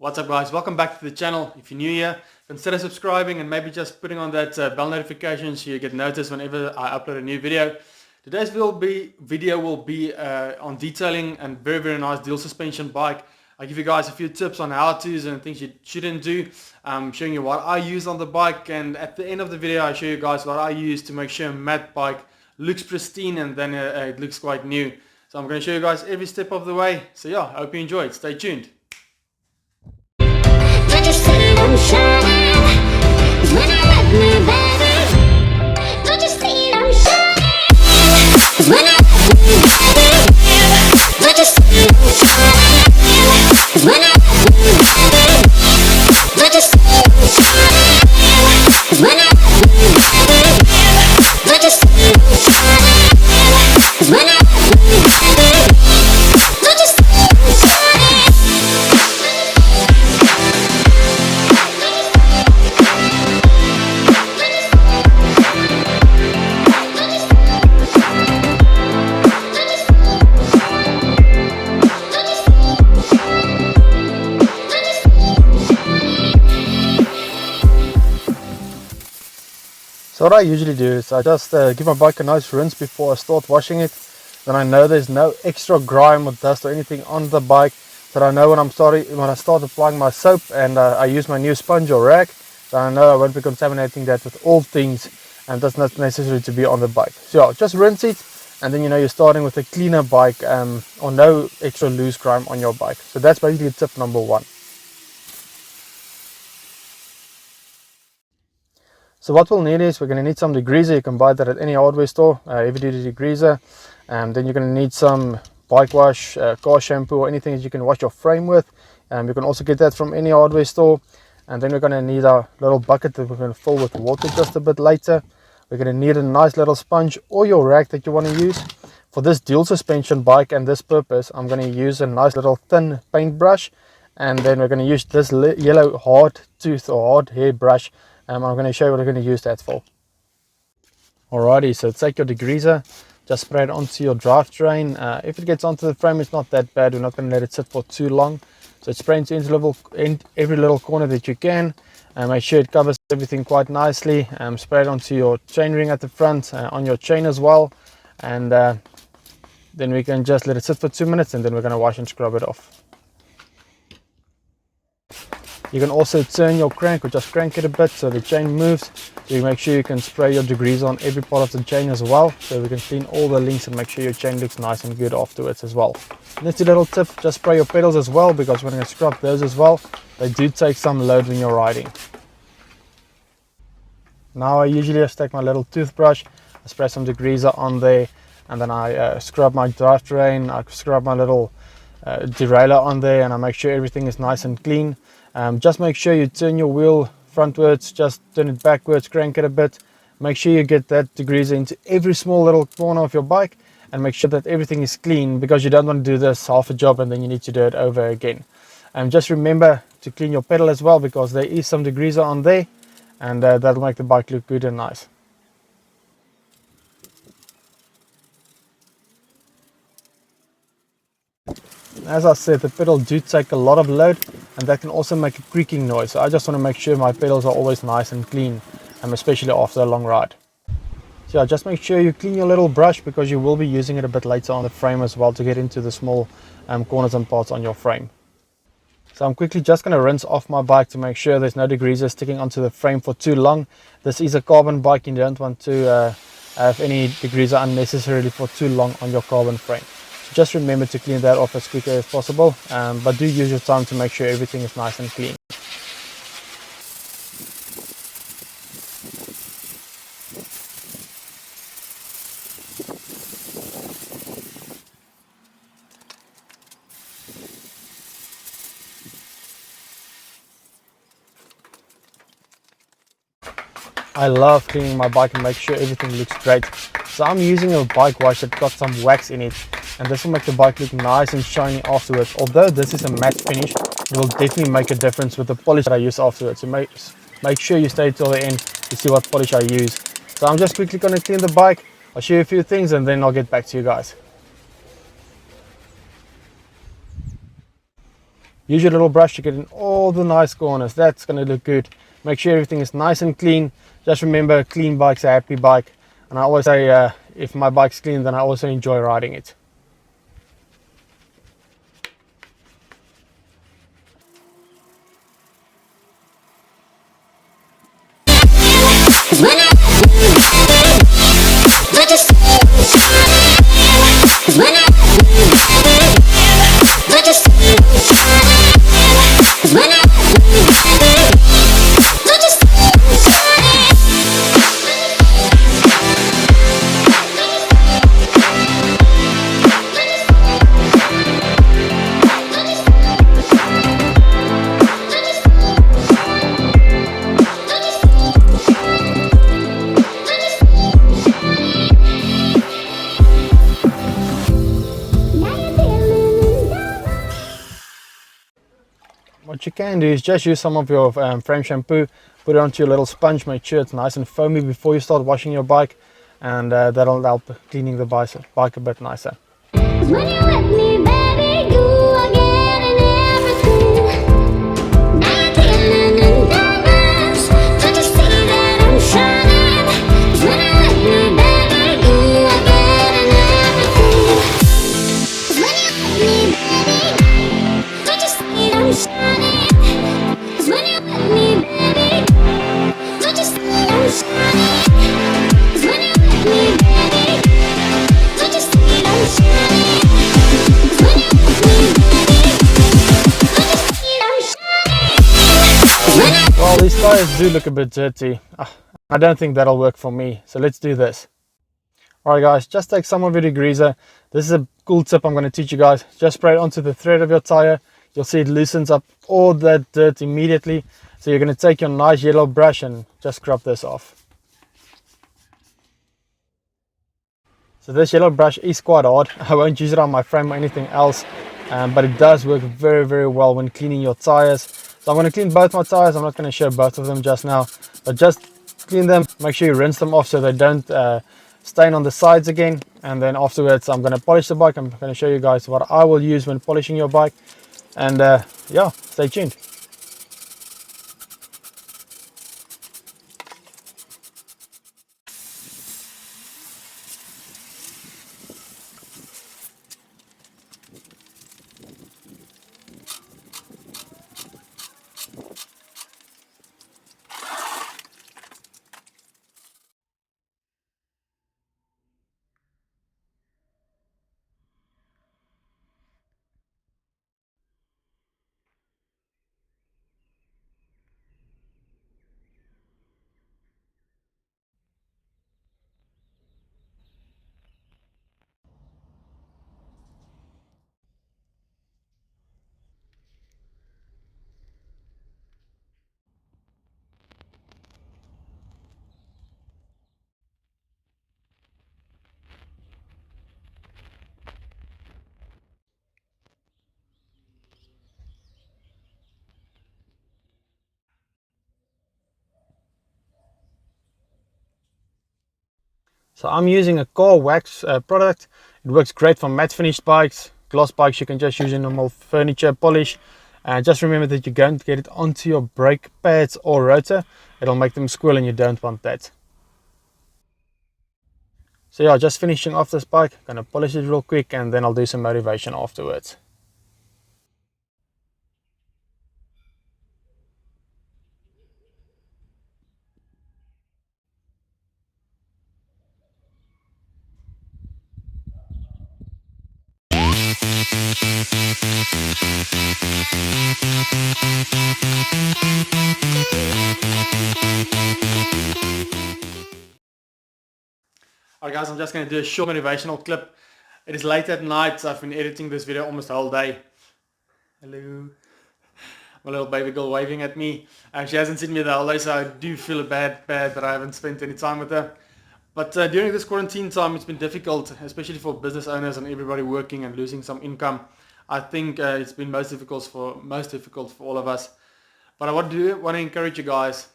What's up guys, welcome back to the channel. If you're new here, consider subscribing and maybe just putting on that bell notification so you get noticed whenever I upload a new video. Today's video will be on detailing and very nice dual suspension bike. I give you guys a few tips on how to's and things you shouldn't do. I'm showing you what I use on the bike, and at the end of the video I show you guys what I use to make sure a matte bike looks pristine and then it looks quite new. So I'm going to show you guys every step of the way. So yeah, I hope you enjoy it. Stay tuned. Don't you see them shining when I let me, baby? Don't you see them shining when I let me, baby? Don't you see them shining when I let me, baby? Don't you see them shining when I let me, baby? Don't you see them shining when I let me, baby? Don't you see them shining? So what I usually do is I just give my bike a nice rinse before I start washing it. Then I know there's no extra grime or dust or anything on the bike. So I know when I start applying my soap and I use my new sponge or rag, so I know I won't be contaminating that with old things, and that's not necessary to be on the bike. So yeah, just rinse it, and then you know you're starting with a cleaner bike or no extra loose grime on your bike. So that's basically tip number one. So what we'll need is we're going to need some degreaser. You can buy that at any hardware store, heavy duty degreaser. Then you're going to need some bike wash, car shampoo, or anything that you can wash your frame with. You can also get that from any hardware store. And then we're going to need our little bucket that we're going to fill with water just a bit later. We're going to need a nice little sponge or your rag that you want to use. For this dual suspension bike and this purpose, I'm going to use a nice little thin paintbrush. And then we're going to use this yellow hard tooth or hard hair brush. I'm going to show you what we're going to use that for. Alrighty, so take your degreaser, just spray it onto your drivetrain. If it gets onto the frame, it's not that bad. We're not going to let it sit for too long. So spray into every little corner that you can. Make sure it covers everything quite nicely. Spray it onto your chain ring at the front, on your chain as well. And then we can just let it sit for 2 minutes, and then we're going to wash and scrub it off. You can also turn your crank or just crank it a bit so the chain moves. So you make sure you can spray your degreaser on every part of the chain as well, so we can clean all the links and make sure your chain looks nice and good afterwards as well. Nifty little tip, just spray your pedals as well, because we're going to scrub those as well. They do take some load when you're riding. Now I usually just take my little toothbrush, I spray some degreaser on there, and then I scrub my drivetrain, I scrub my little derailleur on there, and I make sure everything is nice and clean. Just make sure you turn your wheel frontwards, just turn it backwards, crank it a bit. Make sure you get that degreaser into every small little corner of your bike, and make sure that everything is clean, because you don't want to do this half a job and then you need to do it over again. Just remember to clean your pedal as well, because there is some degreaser on there, and that'll make the bike look good and nice. As I said, the pedals do take a lot of load, and that can also make a creaking noise. So I just want to make sure my pedals are always nice and clean, especially after a long ride. So yeah, just make sure you clean your little brush, because you will be using it a bit later on the frame as well to get into the small corners and parts on your frame. So I'm quickly just going to rinse off my bike to make sure there's no degreaser sticking onto the frame for too long. This is a carbon bike, you don't want to have any degreaser unnecessarily for too long on your carbon frame. Just remember to clean that off as quickly as possible, but do use your time to make sure everything is nice and clean. I love cleaning my bike and make sure everything looks great. So I'm using a bike wash that got some wax in it, and this will make the bike look nice and shiny afterwards. Although this is a matte finish, it will definitely make a difference with the polish that I use afterwards. So make sure you stay till the end to see what polish I use. So I'm just quickly going to clean the bike. I'll show you a few things and then I'll get back to you guys. Use your little brush to get in all all the nice corners. That's going to look good. Make sure everything is nice and clean. Just remember, a clean bike's a happy bike. And I always say, if my bike's clean, then I also enjoy riding it. When I don't you see I'm shining? When I don't you see I'm shining? When I don't you see I'm shining? What you can do is just use some of your frame shampoo, put it onto your little sponge, make sure it's nice and foamy before you start washing your bike, and that'll help cleaning the bike a bit nicer. When you're with me, baby, do again and everything. Now you're dealing in diamonds. Don't you see that I'm shining? When you're with me, baby, do again and everything. When you're with me, baby, don't you see that I'm shining? When you're with me, baby, don't you see that I'm shining? When you're with me, baby, don't you see that I'm shining? When you're with me, baby, don't you see that I'm shining? Well, these tires do look a bit dirty. I don't think that'll work for me, so let's do this. Alright guys, just take some of your degreaser. This is a cool tip I'm going to teach you guys. Just spray it onto the thread of your tire. You'll see it loosens up all that dirt immediately. So you're going to take your nice yellow brush and just scrub this off. So this yellow brush is quite hard. I won't use it on my frame or anything else, but it does work very, very well when cleaning your tires. So I'm going to clean both my tires. I'm not going to show both of them just now, but just clean them. Make sure you rinse them off so they don't stain on the sides again. And then afterwards I'm going to polish the bike. I'm going to show you guys what I will use when polishing your bike. And yeah, stay tuned. So I'm using a car wax product. It works great for matte finished bikes, gloss bikes. You can just use a normal furniture polish. Just remember that you don't get it onto your brake pads or rotor. It'll make them squeal and you don't want that. So yeah, just finishing off this bike. Gonna polish it real quick and then I'll do some motivation afterwards. Alright guys, I'm just going to do a short motivational clip. It is late at night, so I've been editing this video almost the whole day. Hello. My little baby girl waving at me. She hasn't seen me the whole day, so I do feel bad that I haven't spent any time with her. But during this quarantine time, it's been difficult, especially for business owners and everybody working and losing some income. I think it's been most difficult for all of us. But I want to encourage you guys.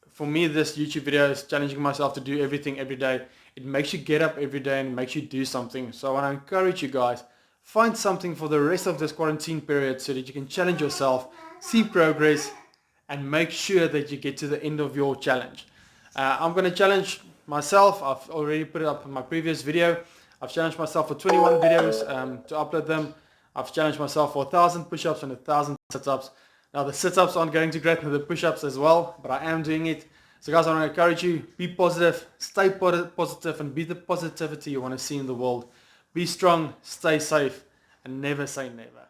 For me, this YouTube video is challenging myself to do everything every day. It makes you get up every day and it makes you do something. So I want to encourage you guys, find something for the rest of this quarantine period so that you can challenge yourself see progress, and make sure that you get to the end of your challenge. I'm going to challenge myself. I've already put it up in my previous video. I've challenged myself for 21 videos to upload them. I've challenged myself for 1,000 push-ups and 1,000 sit-ups. Now the sit-ups aren't going too great with the push-ups as well, but I am doing it. So guys, I want to encourage you, be positive, stay positive, and be the positivity you want to see in the world. Be strong, stay safe, and never say never.